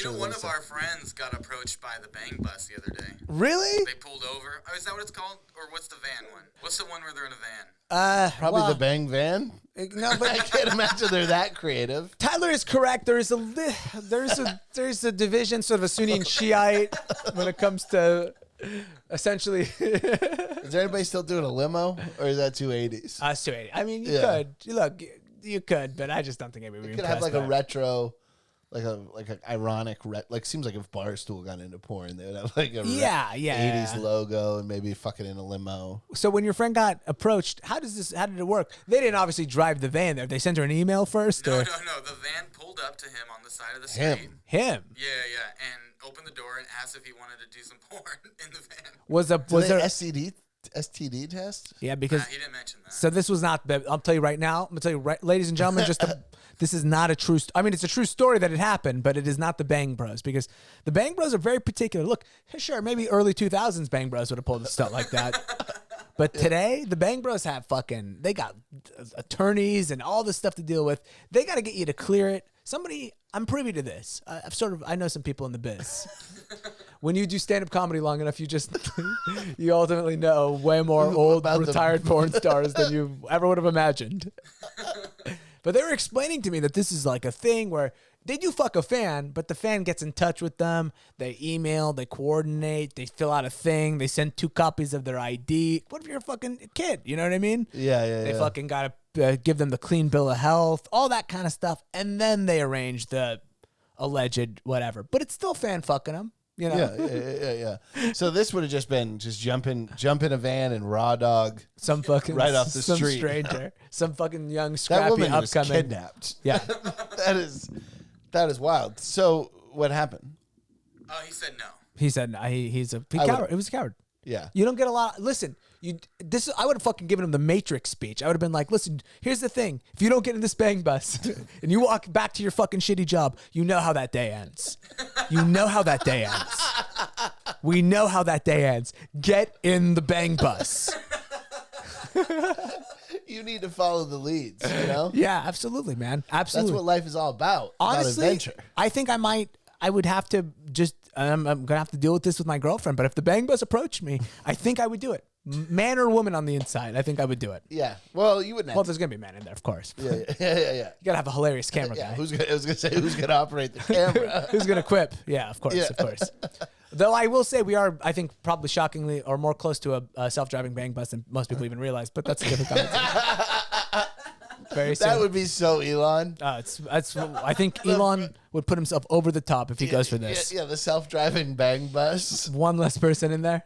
harsher than one of some. our friends got approached by the bang bus the other day. Really? They pulled over. Oh, is that what it's called? Or what's the van one? What's the one where they're in a van? Probably well, the bang van. No, but I can't imagine they're that creative. Tyler is correct. There's a division, sort of a Sunni and Shiite, when it comes to essentially. Is there anybody still doing a limo, or is that 280s? Us 280. I mean, you could, but I just don't think anybody would. You could have like a retro, like a ironic, seems like if Barstool got into porn, they would have like a 80s logo and maybe fucking in a limo. So when your friend got approached, how did it work? They didn't obviously drive the van there. They sent her an email first. No. The van pulled up to him on the side of the street. Him. Yeah, and opened the door and asked if he wanted to do some porn in the van. Was there STD test? Yeah, because he didn't mention that. So this was not. I'll tell you right now. I'm gonna tell you, ladies and gentlemen, this is not a true. I mean, it's a true story that it happened, but it is not the Bang Bros, because the Bang Bros are very particular. Look, sure, maybe early 2000s Bang Bros would have pulled stuff like that, but today the Bang Bros have they got attorneys and all this stuff to deal with. They got to get you to clear it. I'm privy to this. I know some people in the biz. When you do stand-up comedy long enough, you ultimately know way more old retired porn stars than you ever would have imagined. But they were explaining to me that this is like a thing where they do fuck a fan, but the fan gets in touch with them. They email, they coordinate, they fill out a thing, they send 2 copies of their ID. What if you're a fucking kid? You know what I mean? Yeah. They fucking gotta give them the clean bill of health, all that kind of stuff, and then they arrange the alleged whatever. But it's still fan fucking them. You know? Yeah. So this would have just been jump in a van and raw dog some fucking right off the some street. stranger, some fucking young That scrappy woman was upcoming. kidnapped. Yeah, that is wild. So what happened? Oh, he said no. he said no, he's a coward. It was a coward. Yeah. You don't get a lot. Listen, I would have fucking given him the Matrix speech. I would have been like, listen, here's the thing. If you don't get in this bang bus and you walk back to your fucking shitty job, you know how that day ends. You know how that day ends. We know how that day ends. Get in the bang bus. You need to follow the leads, you know? Yeah, absolutely, man. Absolutely. That's what life is all about. Honestly, about adventure. I think I would have to I'm going to have to deal with this with my girlfriend, but if the bang bus approached me, I think I would do it. Man or woman on the inside, I think I would do it. Yeah. Well, you wouldn't have Well, there's going to be a man in there, of course. Yeah. You got to have a hilarious camera Yeah. guy. I was going to say, who's going to operate the camera? Who's going to quip? Yeah, of course, of course. Though I will say we are, I think, probably shockingly or more close to a self-driving bang bus than most people even realize, but that's a different conversation. Very soon. That would be so Elon. I think Elon would put himself over the top if he goes for this. Yeah, the self-driving bang bus. One less person in there.